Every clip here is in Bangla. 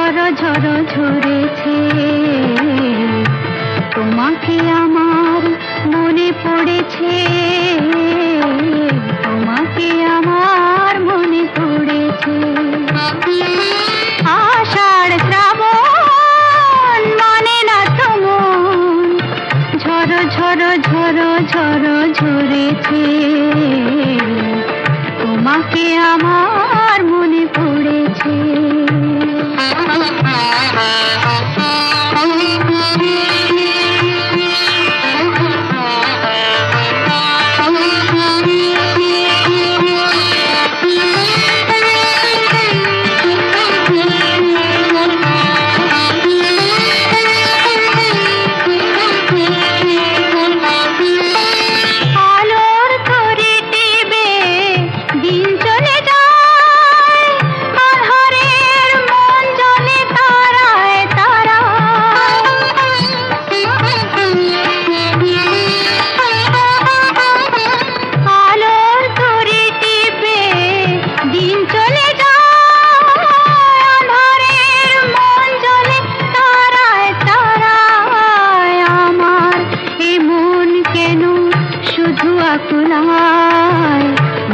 ঝড়ো ঝড়ো ঝরেছে, তোমাকে আমার মনে পড়েছে, তোমাকে আমার মনে পড়েছে। আষাঢ় শ্রাবণ মানে না তো মন, ঝড়ো ঝড়ো ঝড়ো ঝড়ো ঝরেছে, তোমাকে আমার মনে পড়েছে।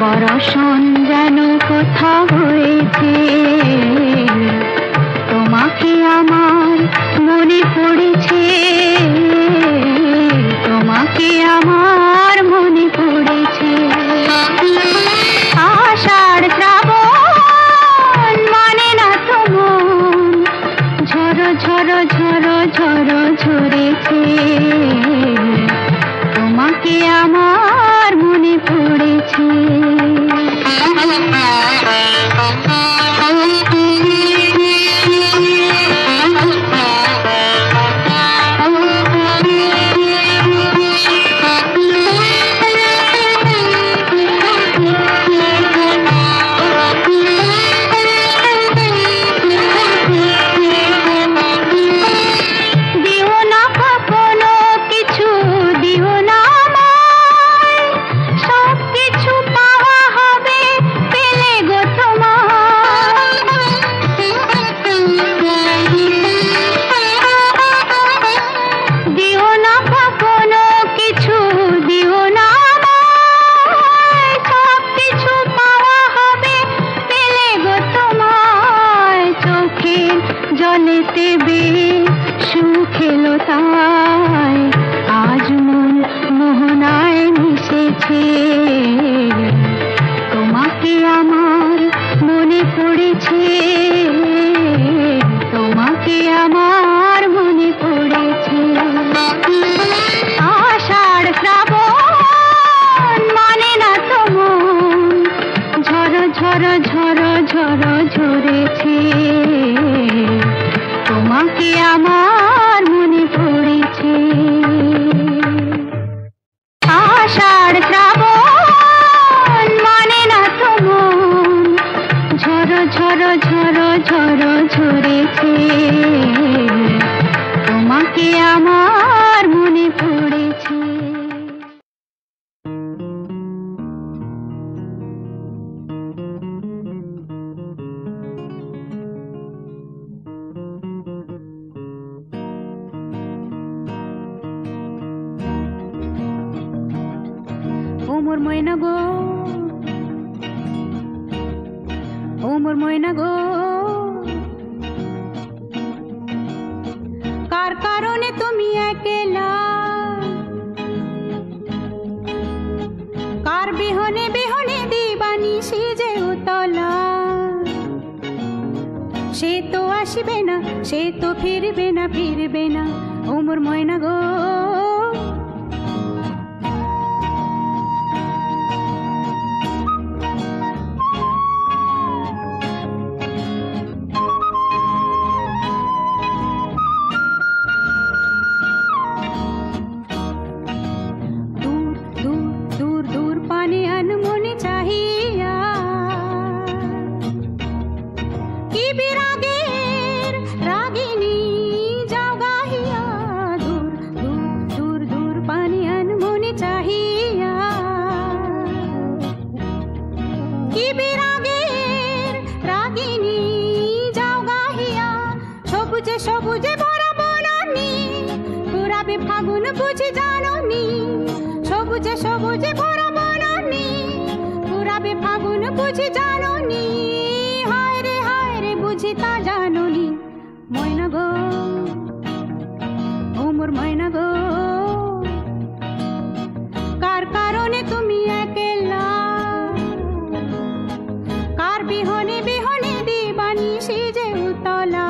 বরষণ যেন কোথা হয়েছে, তোমাকে আমার মনে পড়েছে, তোমাকে আমার মনে পড়েছে। আষাঢ় শ্রাবণ মানে না তো মন, ঝড়ো ঝড়ো ঝড়ো ঝড়ো ঝরেছে, তোমাকে আমার মনে পড়েছে। জলেতে সুখ এলো তাই আজ মন মোহনায় মিশেছে, তোমাকে আমার মনে পড়েছে, তোমাকে আমার মনে পড়েছে। আষাঢ় শ্রাবণ মানে না তো মন, ঝড়ো ঝড়ো ঝড়ো ঝড়ো ঝরেছে, তোমাকে আমার মনে পড়েছে। আষাঢ় শ্রাবণ মানে না তো মন, ঝড়ো ঝড়ো ঝড়ো ঝড়ো ঝরেছে, তোমাকে আমার মনে পড়েছে। ওমর ময়না গো, ওমর ময়না গো, কার কারণে তুমি একলা, কার বিহনে বিহনে দিবানিশি যে উতলা, সে তো আসবে না, সে তো ফিরবে না, ফিরবে না, ওমর ময়না গো। সবুজে সবুজে ভরা বনানী, ঘুরাবে ফাগুন বুঝি জাননি। সবুজে সবুজে ভরা বনানী, ঘুরাবে ফাগুন বুঝি জাননি। হায় রে বুঝি তা জাননি। ময়না গো, ও মোর ময়না গো, কার কারণে তুমি একলা, কার বিহনে বিহনে দিবানিশি যে উতলা।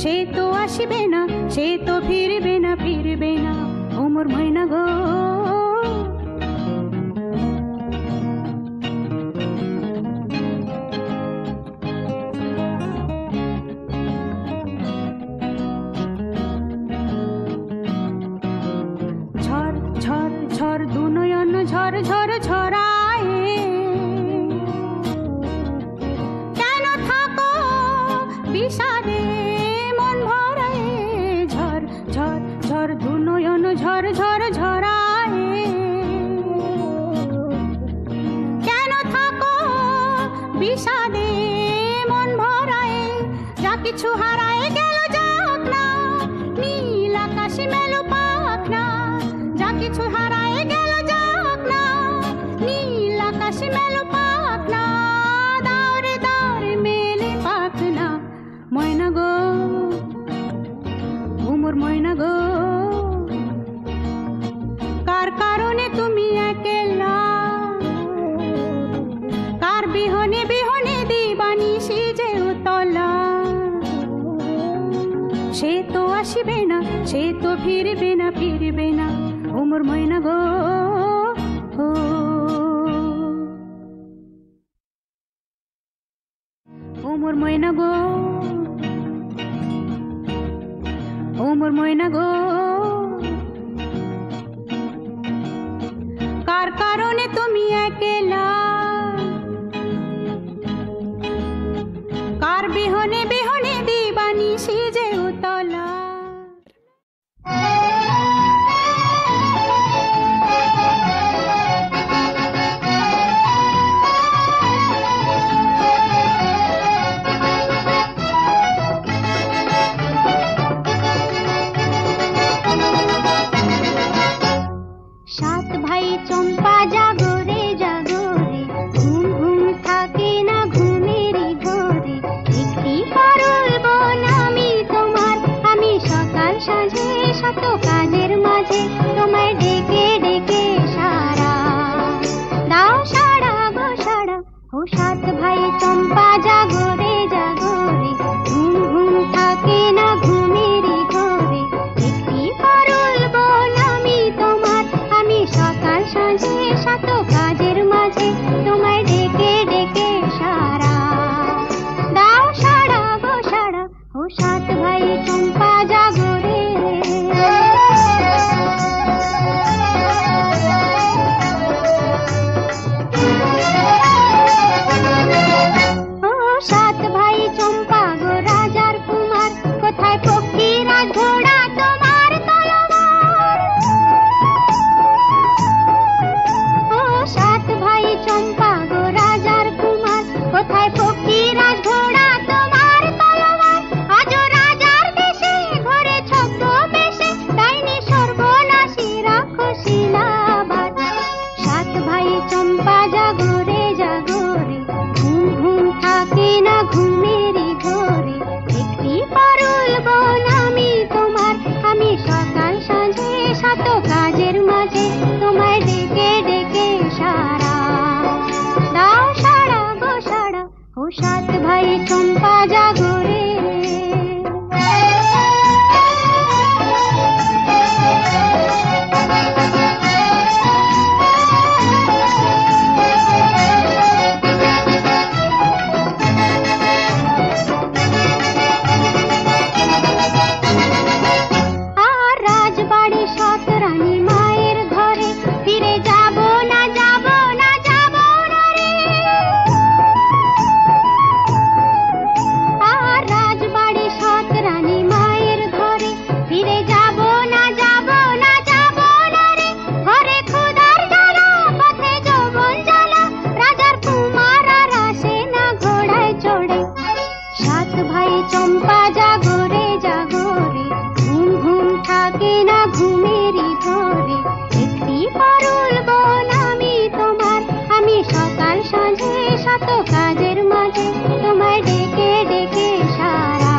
সে তো আসিবে না, সে তো ফিরবে না, ফিরবে না, ও মোর ময়না গো। ঝড় ঝড় ঝড় দু নয়ন ঝড় ঝড় ঝরায়, কেন থাকো বিষাদে মন ভরায়। ঝড় ঝড় ঝড় দু নয়ন ঝড় ঝড় ঝরায়, কেন থাকো বিষাদে মন ভরায়। যা কিছু হারায় গেল যাক না, নীল আকাশে মেলো পাখ না। যা কিছু হারায় গেল যাক না, নীল আকাশে মেলো পাখ না। দাওরে দাওরে মেলে পাখ না। ময়না গো, ও মোর ময়না গো, কার কারণে তুমি একলা, কার বিহনে বিহনে দিবানিশি যে উতলা। সে তো আসিবে না, সে তো ফিরবে না, ফিরবে না, ও মোর ময়না গো। ও মোর ময়না গো, ও মোর ময়না গো, কার কারণে তুমি একলা, কার বিহনে বিহনে দিবানিশি যে উতলা। সাত ভাই চম্পা জাগো রে জাগো রে, ঘুম ঘুম থাকে না ঘুমেরই ঘরে। একটি পারুল বোন আমি তো সাত ভাই চম্পা জাগরে জাগরে, ঘুম ঘুম থাকে না ঘুমেরই ধরে। একটি পারুল বোন আমি তোমার, আমি সকাল সাঁঝে শত কাজের মাঝে তোমায় ডেকে ডেকে সারা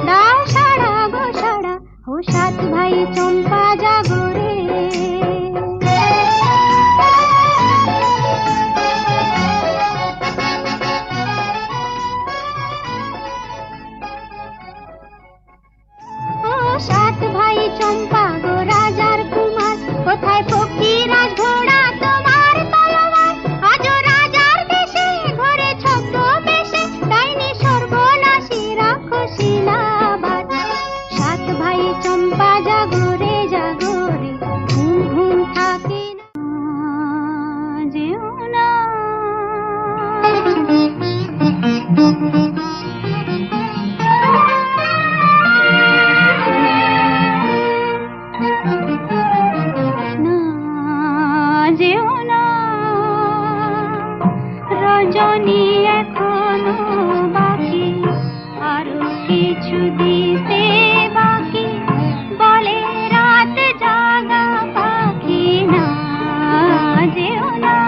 দাও, সারা গো সারা। ও সাত ভাই চম্পা জাগরে। সাত ভাই চম্পা গো রাজার কুমার, কোথায় ফকিরাজ ঘোড়া তোমার তলোয়ার? আজও রাজার দেশে ঘরে ছদ্মবেশে ডাইনি সর্বনাশী রাক্ষসীলাবাদ। সাত ভাই চম্পা জাগরে জাগরে, ঘুম ঘুম থাকে না যেও না। রজনী এখনো বাকি, আরো কিছু দিতে বাকি, বলে রাত জাগা পাখি না যেও না।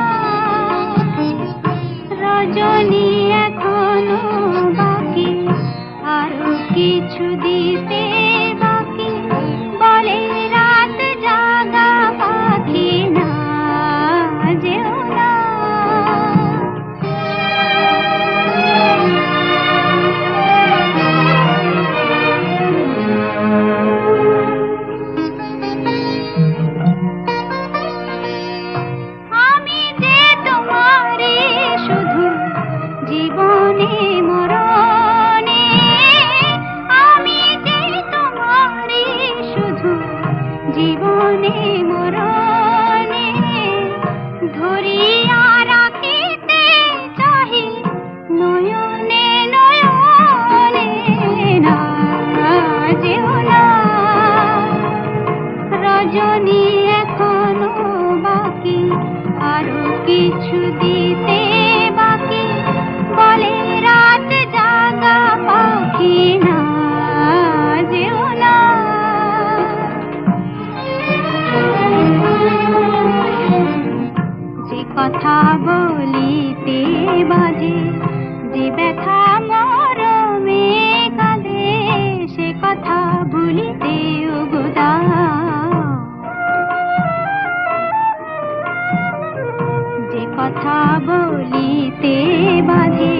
রজনী এখনো বাকি, আরো কিছু দিতে বাকি, বলে রাত জাগা পাখি না যেও না। আমি যে তোমারে শুধু জীবনে মরণে, আমি যে তোমারে শুধু জীবনে মরণে, ধরিয়া রাখিতে চাহি নয়নে নয়নে না যেও না। রজনী এখনো বাকি, আরো কিছু দিতে বাকি, বলে রাত জাগা পাখি না যেও না। যে কথা বলিতে বাজে, যে ব্যথা মরমে কাঁদে, সে কথা ভুলিতে উগদা। যে কথা বলিতে বাজে,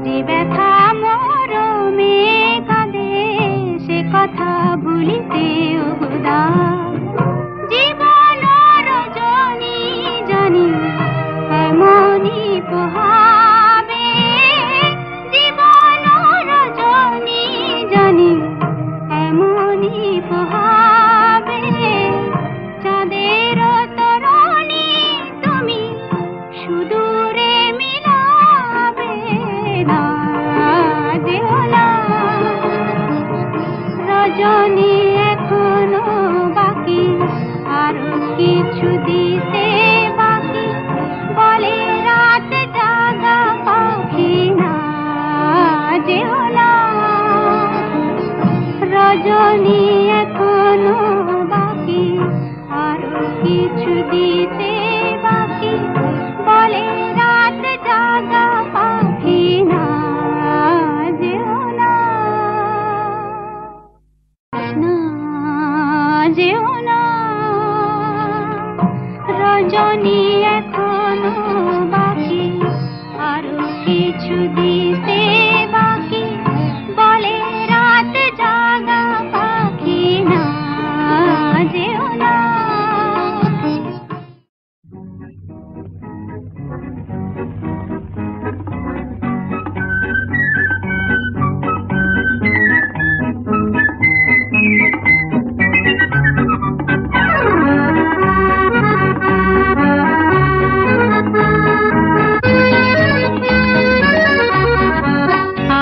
যে ব্যথা মরমে কাঁদে, সে কথা ভুলিতে উগদা। জীবন রজনী জানি এমনি পোহাবে, জীবন রজনী জানি এমনি পোহাবে। চাঁদের তরণী তুমি সুদূরে মিলাবে না যেও না। রজনী এখনো বাকি, আরো কিছু দিতে বাকি, বলে রাত জাগা পাখি না যেও না। রজনী এখনো বাকি, আরো কিছু দিতে বাকি, বলে রাত জাগা পাখি না যেও না। না যেও না। রজনী এখনো বাকি, আরো কিছু দিতে বাকি, বলে রাত জাগা পাখি না যেও না।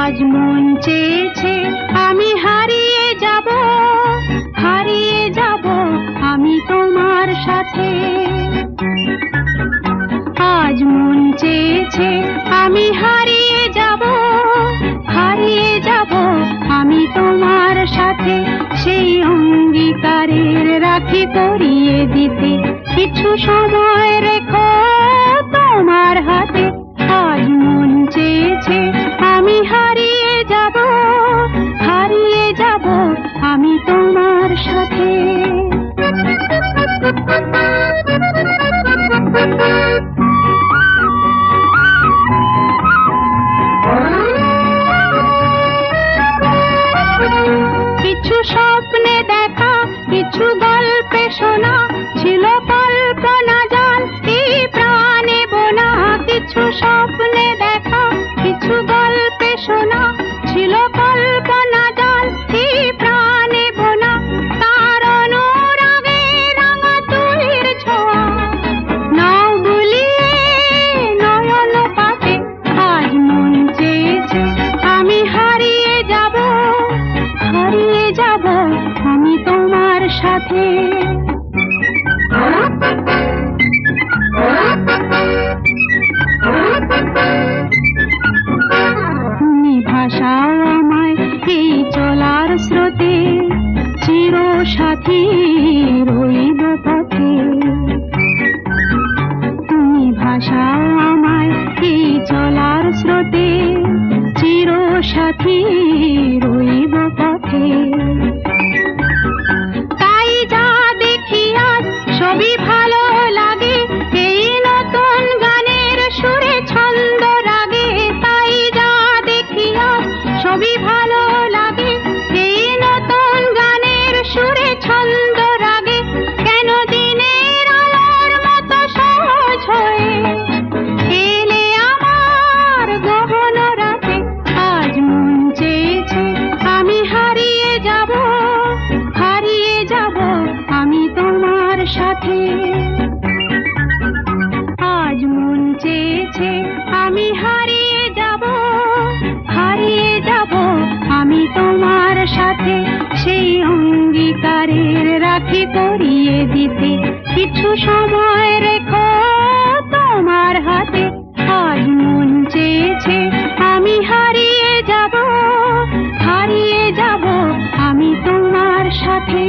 আজ মন চেয়েছে আমি হারিয়ে যাব, হারিয়ে সাথে। তুমি ভাসাও আমায় এই চলার স্রোতে, চির সাথী রইব পথে। তুমি ভাসাও আমায় এই চলার স্রোতে, চির সাথী রইব পথে। তাই যা দেখি আজ সবই ভালো লাগে, এই নতুন গানের সুরে ছন্দ রাগে। তাই যা দেখি আজ সবই ভালো লাগে, এই নতুন গানের সুরে ছন্দ রাগে। কেন দিনের আলোর মতো সহজ হয়ে এলে আমার গহন রাতে। আজ মন চেয়েছে আমি হারিয়ে যাব, হারিয়ে যাব আমি তোমার সাথে। আজ মন চেয়েছে আমি হারিয়ে যাব, হারিয়ে যাব আমি তোমার সাথে। সেই অঙ্গীকারের রাখি পরিয়ে দিতে কিছু সময় রেখো তোমার হাতে। আজ মন চেয়েছে আমি হারিয়ে যাব, হারিয়ে যাব আমি তোমার সাথে।